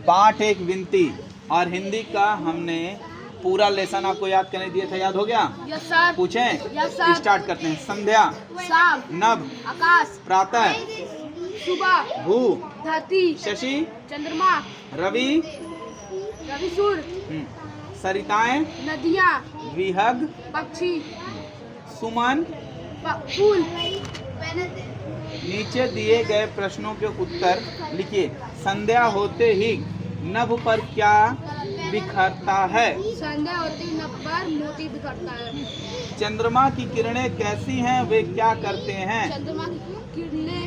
पाठ एक विनती। और हिंदी का हमने पूरा लेसन आपको याद करने दिया था, याद हो गया? Yes sir. पूछें? Yes sir. स्टार्ट करते हैं। संध्या, शाम, नभ, आकाश, प्रातः, सुबह, भू, धरती, शशि, चंद्रमा, रवि, रवि, सूर्य, सरिताएं, नदियाँ, विहग, पक्षी, सुमन। फूल। नीचे दिए गए प्रश्नों के उत्तर लिखिए। संध्या होते ही नभ पर क्या बिखरता है? संध्या होते ही नभ पर मोती बिखरता है। चंद्रमा की किरणें कैसी हैं, वे क्या करते हैं? चंद्रमा की किरणें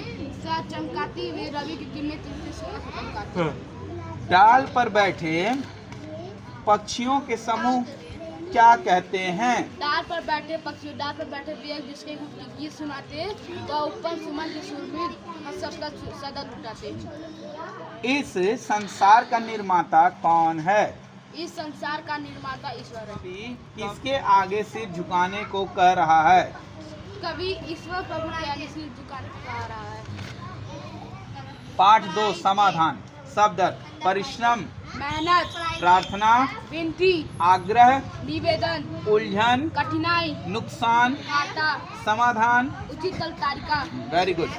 चमकाती हुई रवि की किरणें तेजी से चमकाती हैं। डाल पर बैठे पक्षियों के समूह क्या कहते हैं? डाल पर बैठे पक्षी, डाल पर बैठे व्यक्ति जिसके गीत सुनाते वह ऊपर सुमन के सुर में सबका सदा लुटाते। इस संसार का निर्माता कौन है? इस संसार का निर्माता ईश्वर है। किसके आगे सिर झुकाने को कह रहा है? कवि ईश्वर प्रभु के आगे सिर झुकाने को कह रहा है। पाठ 2 समाधान। शब्द अर्थ। परिश्रम, मेहनत, प्रार्थना, विनती, आग्रह, निवेदन, उलझन, कठिनाई, नुकसान, घाटा, समाधान। उचित तरीका। Very good.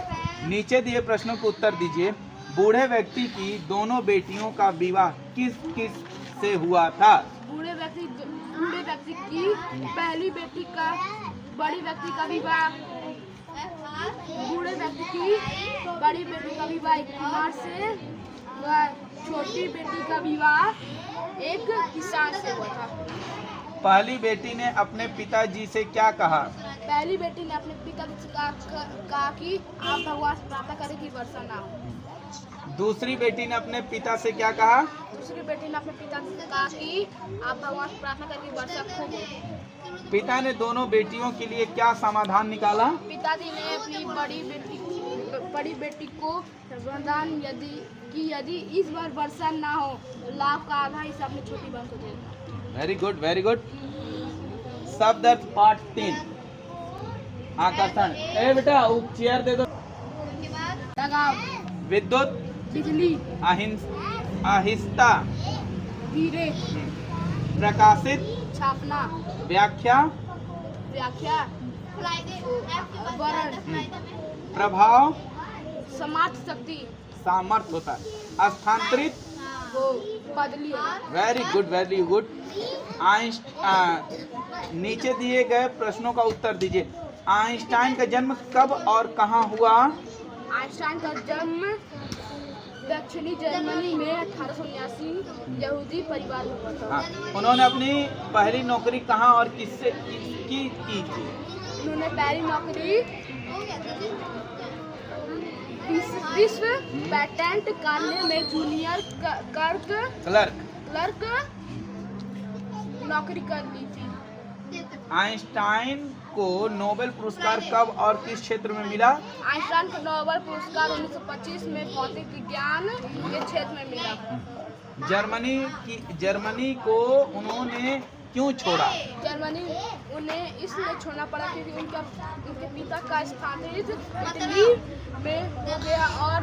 नीचे दिए प्रश्नों को उत्तर दीजिए। बूढ़े व्यक्ति की दोनों बेटियों का विवाह किस किस से हुआ था? बूढ़े व्यक्ति की पहली बेटी का बड़ी व्यक्ति का विवाह, बूढ़े व्यक्ति की बड़ी बेटी का विवाह एक कुमार से, वह छोटी बेटी का विवाह एक किसान से हुआ था। पहली बेटी ने अपने पिताजी से क्या कहा? पहली बेटी ने अपने पिताजी से कहा कि आप भगवान से प्रार्थना करें कि वर्षा ना हो। दूसरी बेटी ने अपने पिता से क्या कहा? दूसरी बेटी ने अपने पिताजी से कहा कि आप भगवान से प्रार्थना करें कि वर्षा खूब हो। पिता ने दोनों बेटियों के लिए क्या समाधान निकाला? पिताजी ने अपनी बड़ी बेटी को वरदान यदि इस बार वर्षा ना हो तो लाभ का आधा हिस्सा अपनी छोटी बहन को देगा। Very good, very good. शब्द अर्थ पाठ 3 आकर्षण। ए बेटा चेयर दे दो। लगाव, विद्युत, बिजली, आहिस्ता, धीरे, प्रकाशित, छापना, व्याख्या, वर्ण, प्रभाव, समाज शक्ति, सामर्थ्य होता है। स्थानांतरित, वो बदली। Very good, very good. नीचे दिए गए प्रश्नों का उत्तर दीजिए। आइंस्टाइन का जन्म कब और कहाँ हुआ? आइंस्टाइन का जन्म दक्षिणी जर्मनी में 1879 यहूदी परिवार में हुआ था। हाँ, उन्होंने अपनी पहली नौकरी कहाँ और किसकी की थी? उन्होंने पहली नौकरी विश्व पेटेंट कार्यालय में जूनियर क्लर्क नौकरी कर ली थी। आइंस्टाइन को नोबेल पुरस्कार कब और किस क्षेत्र में मिला? आइंस्टाइन को नोबेल पुरस्कार 1925 में भौतिक विज्ञान के क्षेत्र में मिला। जर्मनी को उन्होंने क्यों छोड़ा? जर्मनी उन्हें इसलिए छोड़ना पड़ा क्योंकि उनके पिता का स्थानांतरित इटली में हो गया और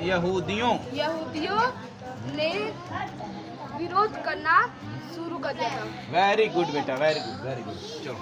यहूदियों ने विरोध करना शुरू कर दिया था। वेरी गुड बेटा, वेरी गुड, वेरी गुड। चलो।